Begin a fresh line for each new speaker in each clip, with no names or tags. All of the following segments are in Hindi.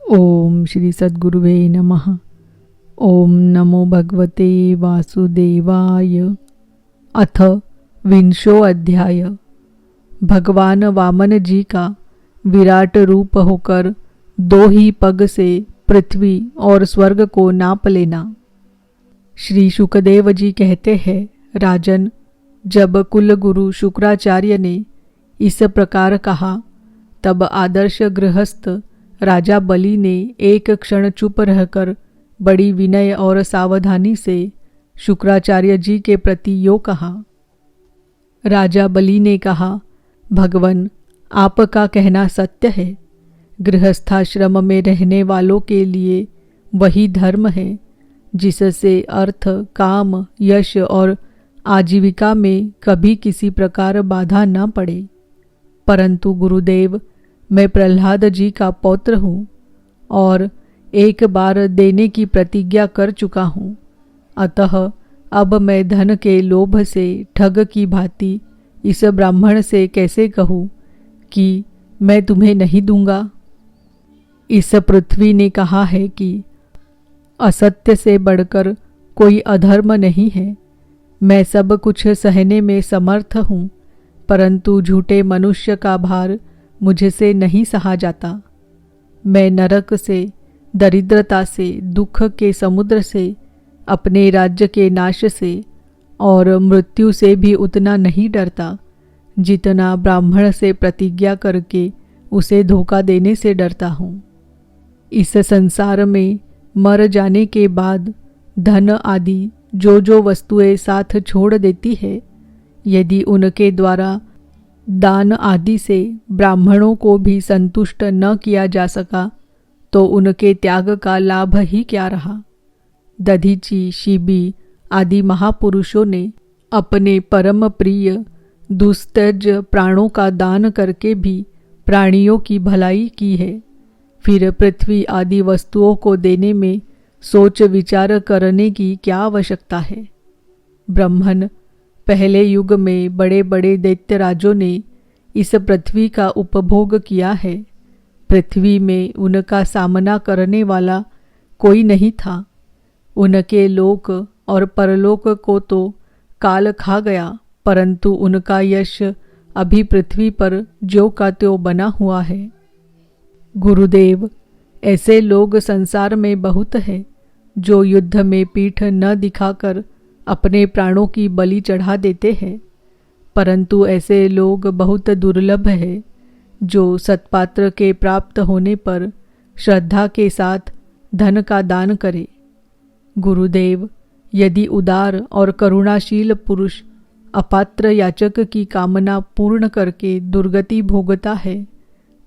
ओम श्री सद्गुरुवे नमः। ओम नमो भगवते वासुदेवाय। अथ विंशो अध्याय। भगवान वामन जी का विराट रूप होकर दो ही पग से पृथ्वी और स्वर्ग को नाप लेना। श्री शुकदेव जी कहते हैं, राजन, जब कुल गुरु शुक्राचार्य ने इस प्रकार कहा तब आदर्श गृहस्थ राजा बलि ने एक क्षण चुप रहकर बड़ी विनय और सावधानी से शुक्राचार्य जी के प्रति यो कहा। राजा बलि ने कहा, भगवन, आपका कहना सत्य है। गृहस्थाश्रम में रहने वालों के लिए वही धर्म है जिससे अर्थ, काम, यश और आजीविका में कभी किसी प्रकार बाधा न पड़े। परंतु गुरुदेव, मैं प्रहलाद जी का पौत्र हूँ और एक बार देने की प्रतिज्ञा कर चुका हूँ। अतः अब मैं धन के लोभ से ठग की भांति इस ब्राह्मण से कैसे कहूँ कि मैं तुम्हें नहीं दूंगा। इस पृथ्वी ने कहा है कि असत्य से बढ़कर कोई अधर्म नहीं है। मैं सब कुछ सहने में समर्थ हूँ, परंतु झूठे मनुष्य का भार मुझसे नहीं सहा जाता। मैं नरक से, दरिद्रता से, दुख के समुद्र से, अपने राज्य के नाश से और मृत्यु से भी उतना नहीं डरता जितना ब्राह्मण से प्रतिज्ञा करके उसे धोखा देने से डरता हूँ। इस संसार में मर जाने के बाद धन आदि जो वस्तुएं साथ छोड़ देती है, यदि उनके द्वारा दान आदि से ब्राह्मणों को भी संतुष्ट न किया जा सका तो उनके त्याग का लाभ ही क्या रहा। दधीची, शिबी आदि महापुरुषों ने अपने परम प्रिय दुस्तज प्राणों का दान करके भी प्राणियों की भलाई की है। फिर पृथ्वी आदि वस्तुओं को देने में सोच विचार करने की क्या आवश्यकता है। ब्रह्मन, पहले युग में बड़े बड़े दैत्यराजों ने इस पृथ्वी का उपभोग किया है। पृथ्वी में उनका सामना करने वाला कोई नहीं था। उनके लोक और परलोक को तो काल खा गया, परंतु उनका यश अभी पृथ्वी पर ज्यों का त्यों बना हुआ है। गुरुदेव, ऐसे लोग संसार में बहुत हैं जो युद्ध में पीठ न दिखाकर अपने प्राणों की बलि चढ़ा देते हैं, परंतु ऐसे लोग बहुत दुर्लभ हैं जो सत्पात्र के प्राप्त होने पर श्रद्धा के साथ धन का दान करे। गुरुदेव, यदि उदार और करुणाशील पुरुष अपात्र याचक की कामना पूर्ण करके दुर्गति भोगता है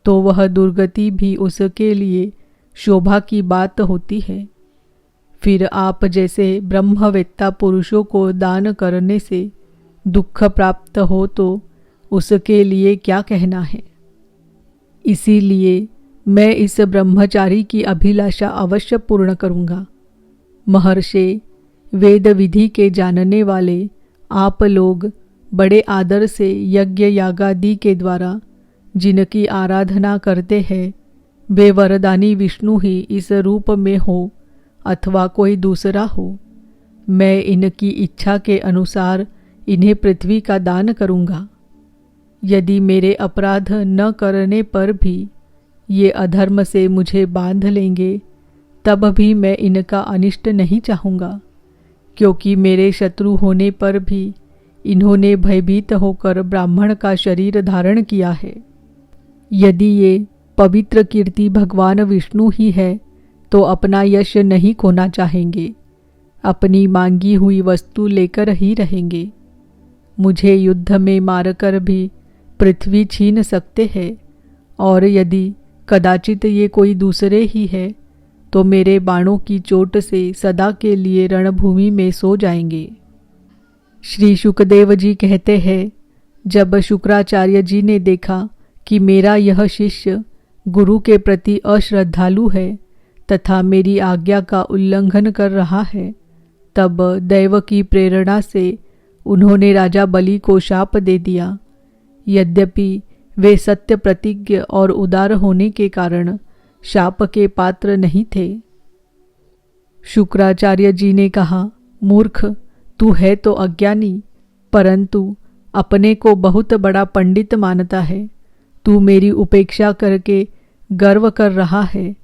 तो वह दुर्गति भी उसके लिए शोभा की बात होती है। फिर आप जैसे ब्रह्मवेत्ता पुरुषों को दान करने से दुख प्राप्त हो तो उसके लिए क्या कहना है। इसीलिए मैं इस ब्रह्मचारी की अभिलाषा अवश्य पूर्ण करूँगा। महर्षि, वेद विधि के जानने वाले आप लोग बड़े आदर से यज्ञ यागादि के द्वारा जिनकी आराधना करते हैं, वे वरदानी विष्णु ही इस रूप में हो अथवा कोई दूसरा हो। मैं इनकी इच्छा के अनुसार इन्हें पृथ्वी का दान करूँगा। यदि मेरे अपराध न करने पर भी ये अधर्म से मुझे बांध लेंगे, तब भी मैं इनका अनिष्ट नहीं चाहूँगा, क्योंकि मेरे शत्रु होने पर भी इन्होंने भयभीत होकर ब्राह्मण का शरीर धारण किया है। यदि ये पवित्र कीर्ति भगवान विष्णु ही है तो अपना यश नहीं खोना चाहेंगे, अपनी मांगी हुई वस्तु लेकर ही रहेंगे। मुझे युद्ध में मारकर भी पृथ्वी छीन सकते हैं, और यदि कदाचित ये कोई दूसरे ही है तो मेरे बाणों की चोट से सदा के लिए रणभूमि में सो जाएंगे। श्री शुकदेव जी कहते हैं, जब शुक्राचार्य जी ने देखा कि मेरा यह शिष्य गुरु के प्रति अश्रद्धालु है तथा मेरी आज्ञा का उल्लंघन कर रहा है, तब दैव की प्रेरणा से उन्होंने राजा बलि को शाप दे दिया। यद्यपि वे सत्य प्रतिज्ञ और उदार होने के कारण शाप के पात्र नहीं थे। शुक्राचार्य जी ने कहा, मूर्ख, तू है तो अज्ञानी, परंतु अपने को बहुत बड़ा पंडित मानता है। तू मेरी उपेक्षा करके गर्व कर रहा है।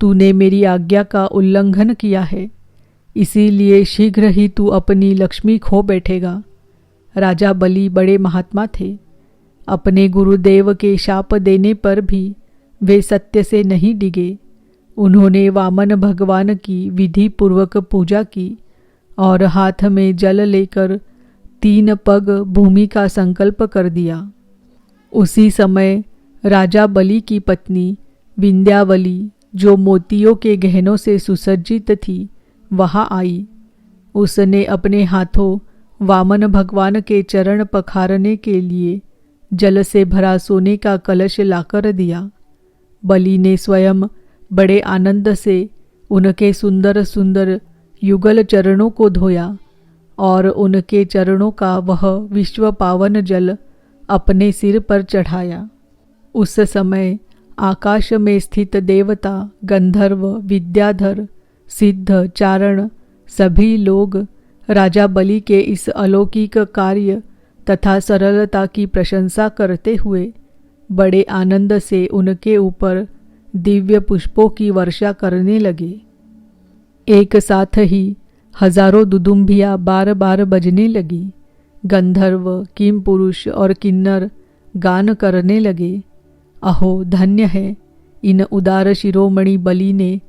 तूने मेरी आज्ञा का उल्लंघन किया है, इसीलिए शीघ्र ही तू अपनी लक्ष्मी खो बैठेगा। राजा बलि बड़े महात्मा थे। अपने गुरुदेव के शाप देने पर भी वे सत्य से नहीं डिगे। उन्होंने वामन भगवान की विधि पूर्वक पूजा की और हाथ में जल लेकर 3 पग भूमि का संकल्प कर दिया। उसी समय राजा बलि की पत्नी विंध्यावली, जो मोतियों के गहनों से सुसज्जित थी, वहां आई। उसने अपने हाथों वामन भगवान के चरण पखारने के लिए जल से भरा सोने का कलश लाकर दिया। बलि ने स्वयं बड़े आनंद से उनके सुंदर सुंदर युगल चरणों को धोया और उनके चरणों का वह विश्व पावन जल अपने सिर पर चढ़ाया। उस समय आकाश में स्थित देवता, गंधर्व, विद्याधर, सिद्ध, चारण सभी लोग राजा बलि के इस अलौकिक कार्य तथा सरलता की प्रशंसा करते हुए बड़े आनंद से उनके ऊपर दिव्य पुष्पों की वर्षा करने लगे। एक साथ ही हजारों दुदुम्बियाँ बार बार बजने लगी। गंधर्व, किमपुरुष और किन्नर गान करने लगे। अहो, धन्य है इन उदार शिरोमणि बलि ने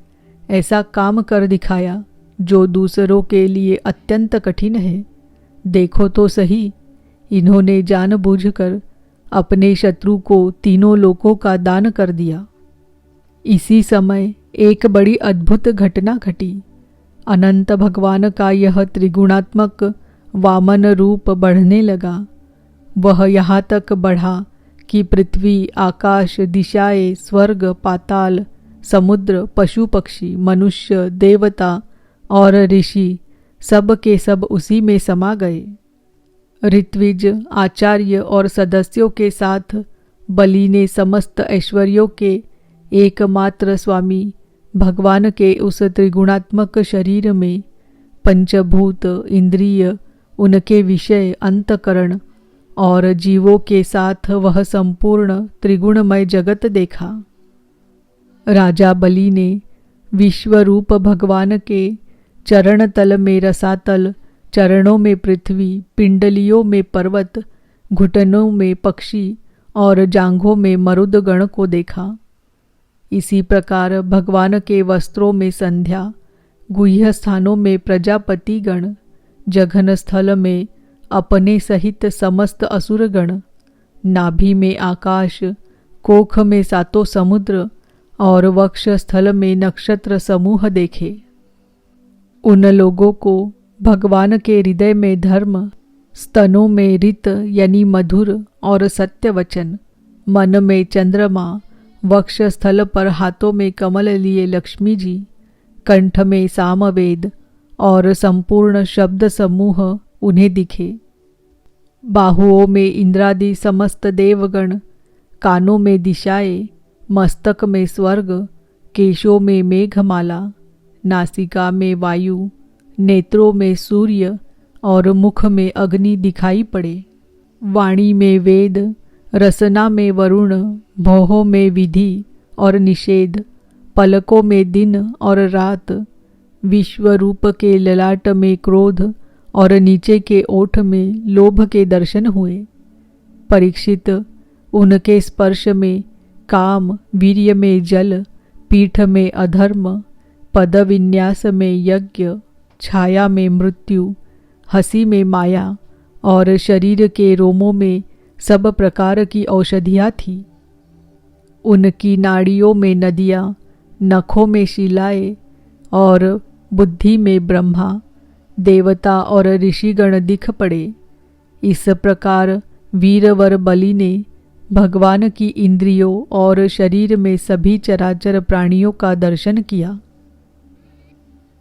ऐसा काम कर दिखाया जो दूसरों के लिए अत्यंत कठिन है। देखो तो सही, इन्होंने जानबूझकर अपने शत्रु को 3 लोकों का दान कर दिया। इसी समय एक बड़ी अद्भुत घटना घटी। अनंत भगवान का यह त्रिगुणात्मक वामन रूप बढ़ने लगा। वह यहाँ तक बढ़ा कि पृथ्वी, आकाश, दिशाएं, स्वर्ग, पाताल, समुद्र, पशु पक्षी, मनुष्य, देवता और ऋषि सब के सब उसी में समा गए। ऋत्विज, आचार्य और सदस्यों के साथ बलि ने समस्त ऐश्वर्यों के एकमात्र स्वामी भगवान के उस त्रिगुणात्मक शरीर में पंचभूत, इंद्रिय, उनके विषय, अंतकरण और जीवों के साथ वह संपूर्ण त्रिगुणमय जगत देखा। राजा बलि ने विश्वरूप भगवान के चरण तल में रसातल, चरणों में पृथ्वी, पिंडलियों में पर्वत, घुटनों में पक्षी और जांघों में मरुदगण को देखा। इसी प्रकार भगवान के वस्त्रों में संध्या, गुह्य स्थानों में प्रजापतिगण, जघन स्थल में अपने सहित समस्त असुरगण, नाभि में आकाश, कोख में 7 समुद्र और वक्ष स्थल में नक्षत्र समूह देखे। उन लोगों को भगवान के हृदय में धर्म, स्तनों में ऋत यानी मधुर और सत्य वचन, मन में चंद्रमा, वक्ष स्थल पर हाथों में कमल लिए लक्ष्मी जी, कंठ में सामवेद और संपूर्ण शब्द समूह उन्हें दिखे। बाहुओं में इंद्रादि समस्त देवगण, कानों में दिशाएं, मस्तक में स्वर्ग, केशों में मेघमाला, नासिका में वायु, नेत्रों में सूर्य और मुख में अग्नि दिखाई पड़े। वाणी में वेद, रसना में वरुण, भौहों में विधि और निषेध, पलकों में दिन और रात, विश्वरूप के ललाट में क्रोध और नीचे के ओठ में लोभ के दर्शन हुए। परीक्षित, उनके स्पर्श में काम, वीर्य में जल, पीठ में अधर्म, पद विन्यास में यज्ञ, छाया में मृत्यु, हंसी में माया और शरीर के रोमों में सब प्रकार की औषधियाँ थी। उनकी नाड़ियों में नदियाँ, नखों में शिलाएं और बुद्धि में ब्रह्मा, देवता और ऋषिगण दिख पड़े। इस प्रकार वीरवर बलि ने भगवान की इंद्रियों और शरीर में सभी चराचर प्राणियों का दर्शन किया।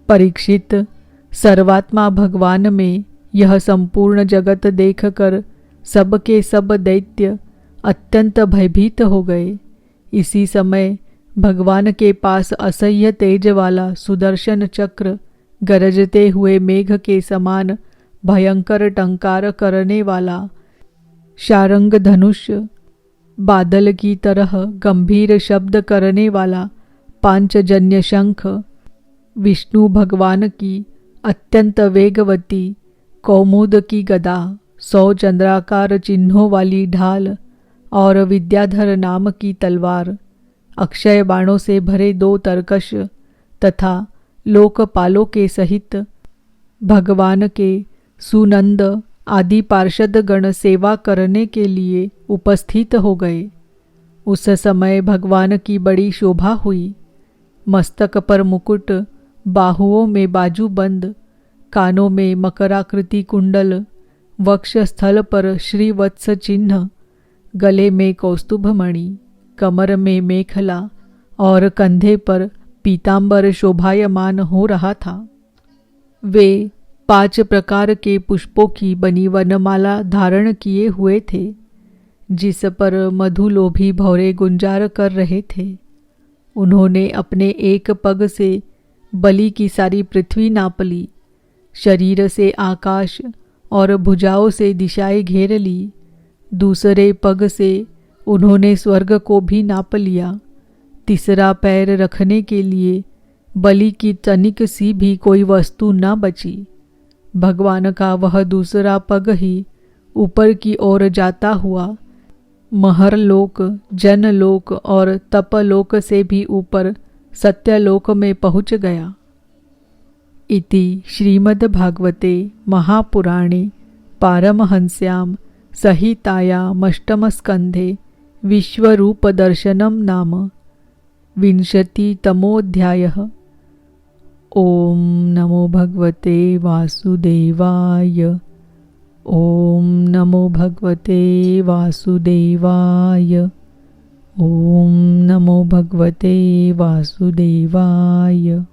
परीक्षित, सर्वात्मा भगवान में यह संपूर्ण जगत देखकर सबके सब दैत्य अत्यंत भयभीत हो गए। इसी समय भगवान के पास असह्य तेज वाला सुदर्शन चक्र गरजते हुए मेघ के समान भयंकर टंकार करने वाला शारंग धनुष, बादल की तरह गंभीर शब्द करने वाला पांचजन्य शंख, विष्णु भगवान की अत्यंत वेगवती कौमुद की गदा, 100 चंद्राकार चिन्हों वाली ढाल और विद्याधर नाम की तलवार, अक्षय बाणों से भरे 2 तरकश तथा लोकपालों के सहित भगवान के सुनंद आदि पार्षद गण सेवा करने के लिए उपस्थित हो गए। उस समय भगवान की बड़ी शोभा हुई। मस्तक पर मुकुट, बाहुओं में बाजूबंद, कानों में मकराकृति कुंडल, वक्ष स्थल पर श्रीवत्स चिन्ह, गले में कौस्तुभ मणि, कमर में मेखला और कंधे पर पीतांबर शोभायमान हो रहा था। वे 5 प्रकार के पुष्पों की बनी वनमाला धारण किए हुए थे, जिस पर मधुलोभी भौरे गुंजार कर रहे थे। उन्होंने अपने एक पग से बलि की सारी पृथ्वी नाप ली, शरीर से आकाश और भुजाओं से दिशाएं घेर ली। दूसरे पग से उन्होंने स्वर्ग को भी नाप लिया। तीसरा पैर रखने के लिए बलि की तनिक सी भी कोई वस्तु न बची। भगवान का वह दूसरा पग ही ऊपर की ओर जाता हुआ महरलोक, जनलोक और तपलोक से भी ऊपर सत्यलोक में पहुँच गया। इति श्रीमद्भागवते महापुराणे पारमहंस्यां संहितायामष्टमस्कन्धे विश्वरूपदर्शनं नाम 20तमोऽध्यायः। ॐ नमो भगवते वासुदेवाय। ॐ नमो भगवते वासुदेवाय। ॐ नमो भगवते वासुदेवाय।